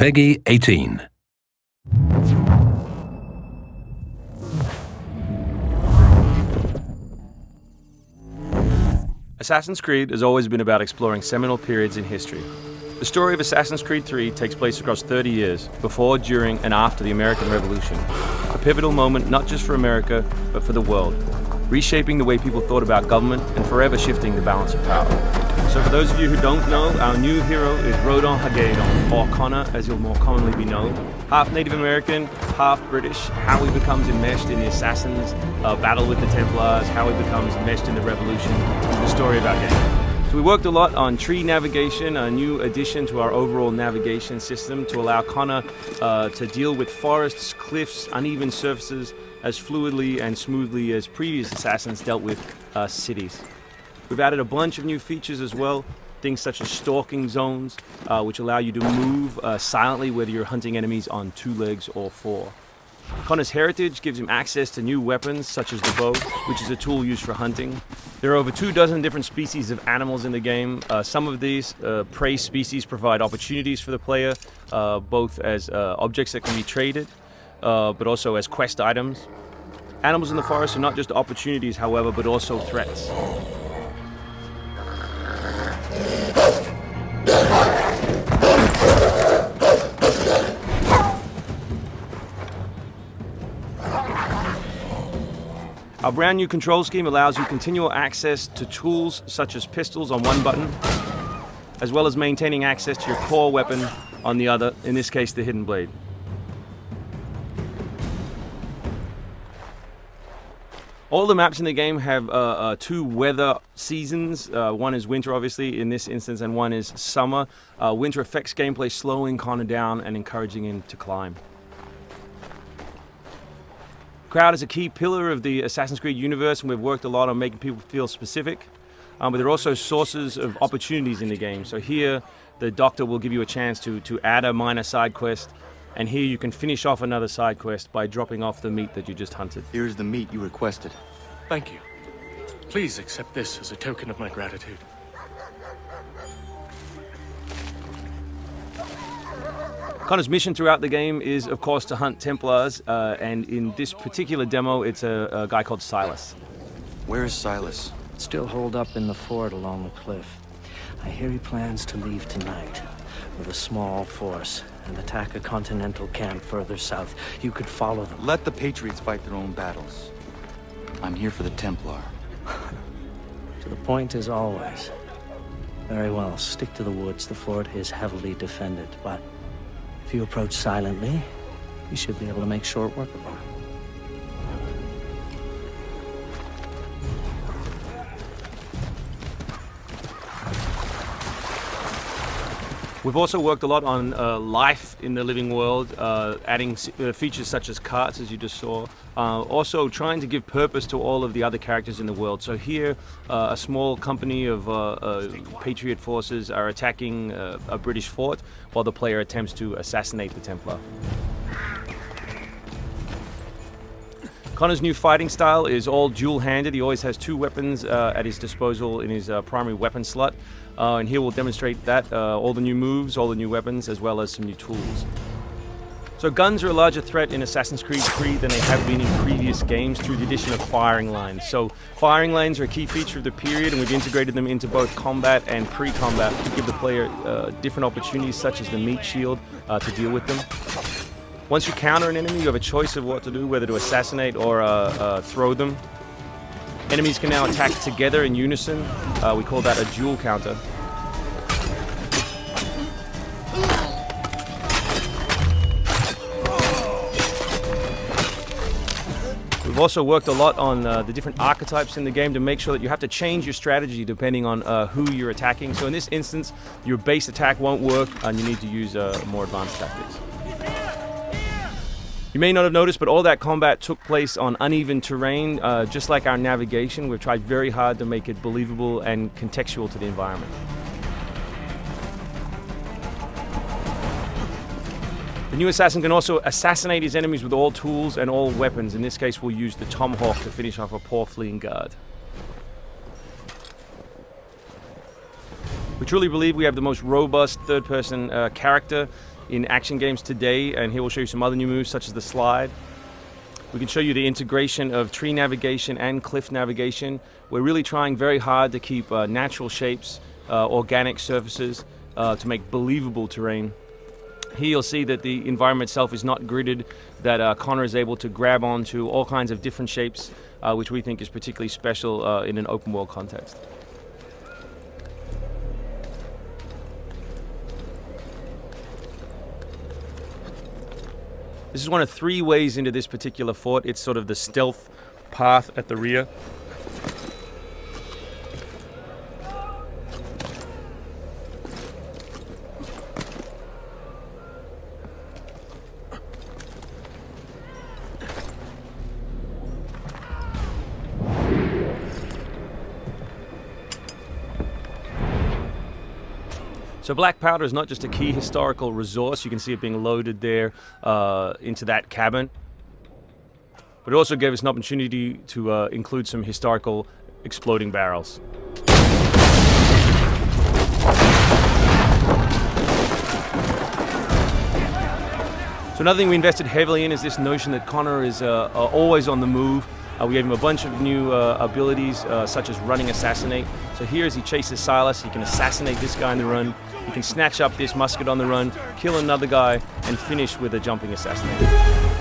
Peggy 18. Assassin's Creed has always been about exploring seminal periods in history. The story of Assassin's Creed 3 takes place across 30 years, before, during, and after the American Revolution. A pivotal moment not just for America, but for the world, reshaping the way people thought about government and forever shifting the balance of power. So for those of you who don't know, our new hero is Rodon Hagedon, or Connor as he'll more commonly be known. Half Native American, half British, how he becomes enmeshed in the Assassins' battle with the Templars, how he becomes enmeshed in the Revolution, the story of our game. So we worked a lot on tree navigation, a new addition to our overall navigation system to allow Connor to deal with forests, cliffs, uneven surfaces as fluidly and smoothly as previous Assassins dealt with cities. We've added a bunch of new features as well, things such as stalking zones, which allow you to move silently whether you're hunting enemies on 2 legs or 4. Connor's heritage gives him access to new weapons such as the bow, which is a tool used for hunting. There are over 24 different species of animals in the game. Some of these prey species provide opportunities for the player, both as objects that can be traded, but also as quest items. Animals in the forest are not just opportunities, however, but also threats. Our brand new control scheme allows you continual access to tools such as pistols on one button, as well as maintaining access to your core weapon on the other, in this case the hidden blade. All the maps in the game have 2 weather seasons. One is winter, obviously, in this instance, and one is summer. Winter affects gameplay, slowing Connor down and encouraging him to climb. Crowd is a key pillar of the Assassin's Creed universe, and we've worked a lot on making people feel specific. But there are also sources of opportunities in the game. So here, the doctor will give you a chance to add a minor side quest, and here you can finish off another side quest by dropping off the meat that you just hunted. Here's the meat you requested. Thank you. Please accept this as a token of my gratitude. Connor's mission throughout the game is, of course, to hunt Templars, and in this particular demo, it's a guy called Silas. Where is Silas? Still holed up in the fort along the cliff. I hear he plans to leave tonight with a small force and attack a continental camp further south. You could follow them. Let the Patriots fight their own battles. I'm here for the Templar. To the point as always. Very well, stick to the woods. The fort is heavily defended, but if you approach silently, you should be able to make short work of them. We've also worked a lot on life in the living world, adding features such as carts, as you just saw. Also trying to give purpose to all of the other characters in the world. So here, a small company of Patriot forces are attacking a British fort while the player attempts to assassinate the Templar. Connor's new fighting style is all dual-handed. He always has 2 weapons at his disposal in his primary weapon slot. And here we'll demonstrate that, all the new moves, all the new weapons, as well as some new tools. So guns are a larger threat in Assassin's Creed 3 than they have been in previous games through the addition of firing lines. So firing lanes are a key feature of the period, and we've integrated them into both combat and pre-combat to give the player different opportunities, such as the meat shield, to deal with them. Once you counter an enemy, you have a choice of what to do, whether to assassinate or throw them. Enemies can now attack together in unison. We call that a dual counter. We've also worked a lot on the different archetypes in the game to make sure that you have to change your strategy depending on who you're attacking. So in this instance, your base attack won't work and you need to use more advanced tactics. You may not have noticed, but all that combat took place on uneven terrain. Just like our navigation, we've tried very hard to make it believable and contextual to the environment. The new assassin can also assassinate his enemies with all tools and all weapons. In this case, we'll use the tomahawk to finish off a poor fleeing guard. We truly believe we have the most robust third-person character in action games today, and here we'll show you some other new moves such as the slide. We can show you the integration of tree navigation and cliff navigation. We're really trying very hard to keep natural shapes, organic surfaces, to make believable terrain. Here you'll see that the environment itself is not gridded, that Connor is able to grab onto all kinds of different shapes, which we think is particularly special in an open world context. This is one of 3 ways into this particular fort. It's sort of the stealth path at the rear. So black powder is not just a key historical resource. You can see it being loaded there into that cabin. But it also gave us an opportunity to include some historical exploding barrels. So another thing we invested heavily in is this notion that Connor is always on the move. We gave him a bunch of new abilities, such as running assassinate. So here as he chases Silas, he can assassinate this guy on the run. He can snatch up this musket on the run, kill another guy, and finish with a jumping assassinate.